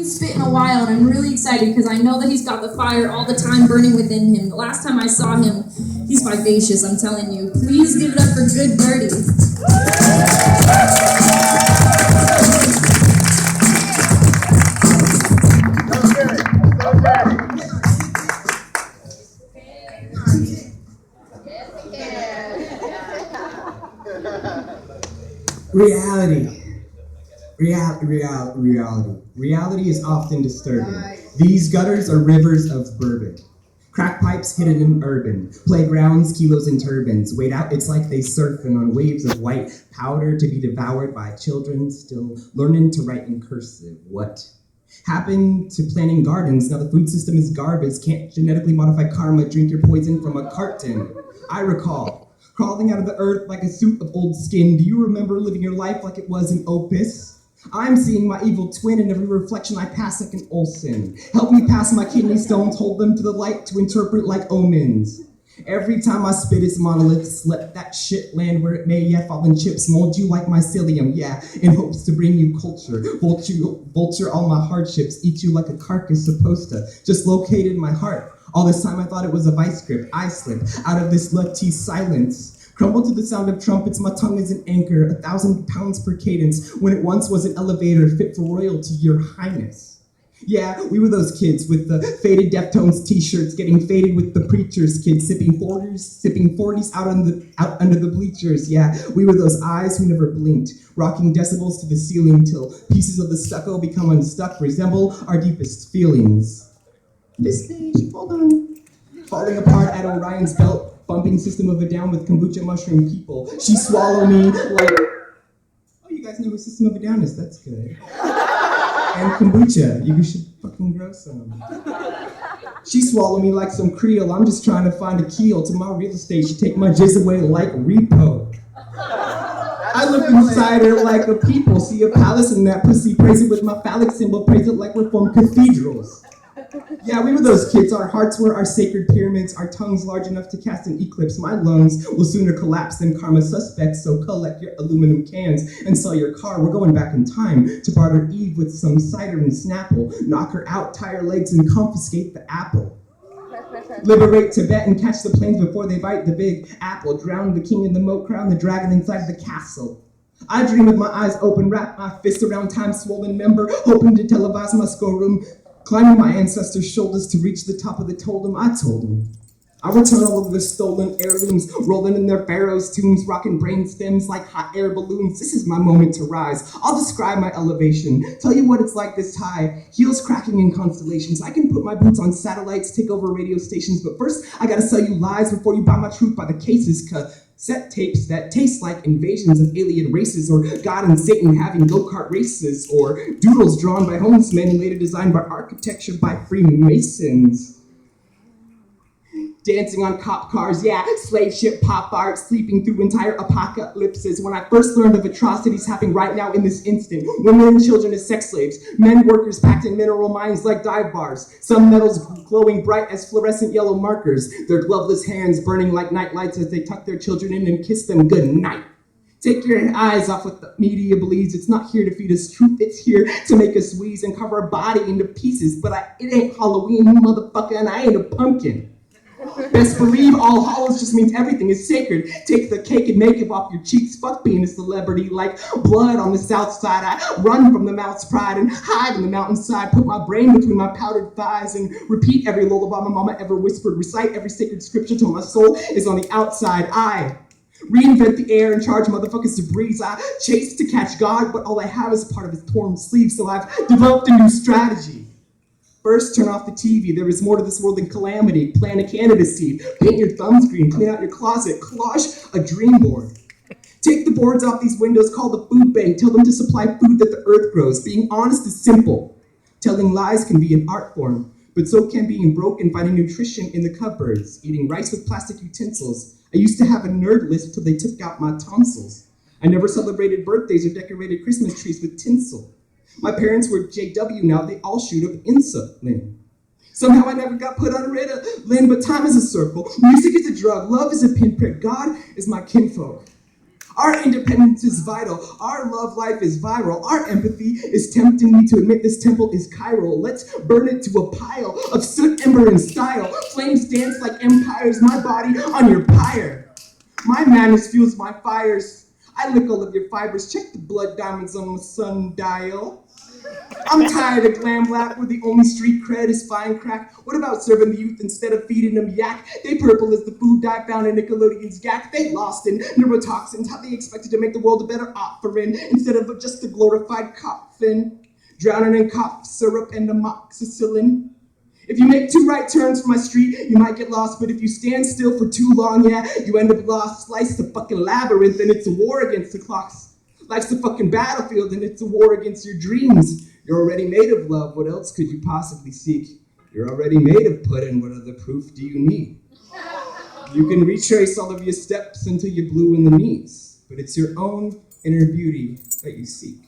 spit in a while, and I'm really excited because I know that he's got the fire all the time burning within him. The last time I saw him, he's vivacious, I'm telling you. Please give it up for Good Derty. Reality is often disturbing. These gutters are rivers of bourbon. Crack pipes hidden in urban. Playgrounds, kilos and turbans. Wait out, it's like they surfing on waves of white powder to be devoured by children still learning to write in cursive. What happened to planting gardens? Now the food system is garbage. Can't genetically modify karma. Drink your poison from a carton. I recall crawling out of the earth like a suit of old skin. Do you remember living your life like it was an opus? I'm seeing my evil twin in every reflection I pass like an Olsen. Help me pass my kidney stones, hold them to the light to interpret like omens. Every time I spit it's monoliths, let that shit land where it may, yeah, fallen chips, mold you like mycelium, yeah, in hopes to bring you culture, vulture all my hardships, eat you like a carcass supposed to, just located my heart. All this time I thought it was a vice grip, I slipped out of this lucky silence. Crumble to the sound of trumpets, my tongue is an anchor, 1,000 pounds per cadence, when it once was an elevator fit for royalty, your highness. Yeah, we were those kids with the faded Deftones t-shirts, getting faded with the preacher's kids, sipping 40s out under the bleachers. Yeah, we were those eyes who never blinked, rocking decibels to the ceiling till pieces of the stucco become unstuck, resemble our deepest feelings. This stage, hold on, falling apart at Orion's belt, bumping System of a Down with kombucha mushroom people. She swallowed me like, oh, you guys know what System of a Down is, that's good. And kombucha, you should fucking grow some. She swallowed me like some Creole, I'm just trying to find a keel to my real estate. She take my jizz away like repo. I look inside her like a people, see a palace in that pussy, praise it with my phallic symbol, praise it like reformed cathedrals. Yeah, we were those kids. Our hearts were our sacred pyramids, our tongues large enough to cast an eclipse. My lungs will sooner collapse than karma suspects, so collect your aluminum cans and sell your car. We're going back in time to barter Eve with some cider and Snapple, knock her out, tie her legs, and confiscate the apple. Liberate Tibet and catch the planes before they bite the big apple. Drown the king in the moat, crown the dragon inside the castle. I dream with my eyes open, wrap my fist around time's swollen member, hoping to televise my schoolroom. Climbing my ancestors' shoulders to reach the top of the totem, I told them. I return all of the stolen heirlooms, rolling in their pharaohs' tombs, rocking brain stems like hot air balloons. This is my moment to rise. I'll describe my elevation, tell you what it's like this high, heels cracking in constellations. I can put my boots on satellites, take over radio stations, but first I gotta sell you lies before you buy my truth by the cases, cassette tapes that taste like invasions of alien races, or God and Satan having go-kart races, or doodles drawn by homesmen and later designed by architecture by Freemasons. Dancing on cop cars, yeah, slave ship pop art, sleeping through entire apocalypses. When I first learned of atrocities happening right now in this instant, women and children as sex slaves, men workers packed in mineral mines like dive bars, some metals glowing bright as fluorescent yellow markers, their gloveless hands burning like night lights as they tuck their children in and kiss them good night. Take your eyes off what the media believes. It's not here to feed us truth. It's here to make us wheeze and carve our body into pieces. But it ain't Halloween, motherfucker, and I ain't a pumpkin. Best believe All Hallows just means everything is sacred. Take the cake and makeup off your cheeks. Fuck being a celebrity like blood on the south side. I run from the mouth's pride and hide in the mountainside. Put my brain between my powdered thighs and repeat every lullaby my mama ever whispered. Recite every sacred scripture till my soul is on the outside. I reinvent the air and charge motherfuckers to breeze. I chase to catch God, but all I have is part of his torn sleeve. So I've developed a new strategy. First, turn off the TV. There is more to this world than calamity. Plant a candidacy. Paint your thumbs green. Clean out your closet. Collage a dream board. Take the boards off these windows. Call the food bank. Tell them to supply food that the earth grows. Being honest is simple. Telling lies can be an art form, but so can being broke and finding nutrition in the cupboards. Eating rice with plastic utensils. I used to have a nerd list until they took out my tonsils. I never celebrated birthdays or decorated Christmas trees with tinsel. My parents were JW, now they all shoot up insulin. Somehow I never got put on Ritalin, but time is a circle. Music is a drug, love is a pinprick, God is my kinfolk. Our independence is vital. Our love life is viral. Our empathy is tempting me to admit this temple is chiral. Let's burn it to a pile of soot, ember, and style. Flames dance like empires, my body on your pyre. My madness fuels my fires. I lick all of your fibers. Check the blood diamonds on my sundial. I'm tired of glam black where the only street cred is fine crack. What about serving the youth instead of feeding them yak? They purple as the food dye found in Nickelodeon's yak. They lost in neurotoxins. How they expected to make the world a better offering instead of just a glorified coffin. Drowning in cough syrup and amoxicillin. If you make 2 right turns from my street, you might get lost, but if you stand still for too long, yeah, you end up lost. Slice the fucking labyrinth and it's a war against the clocks. Life's a fucking battlefield and it's a war against your dreams. You're already made of love, what else could you possibly seek? You're already made of pudding, what other proof do you need? You can retrace all of your steps until you're blue in the knees, but it's your own inner beauty that you seek.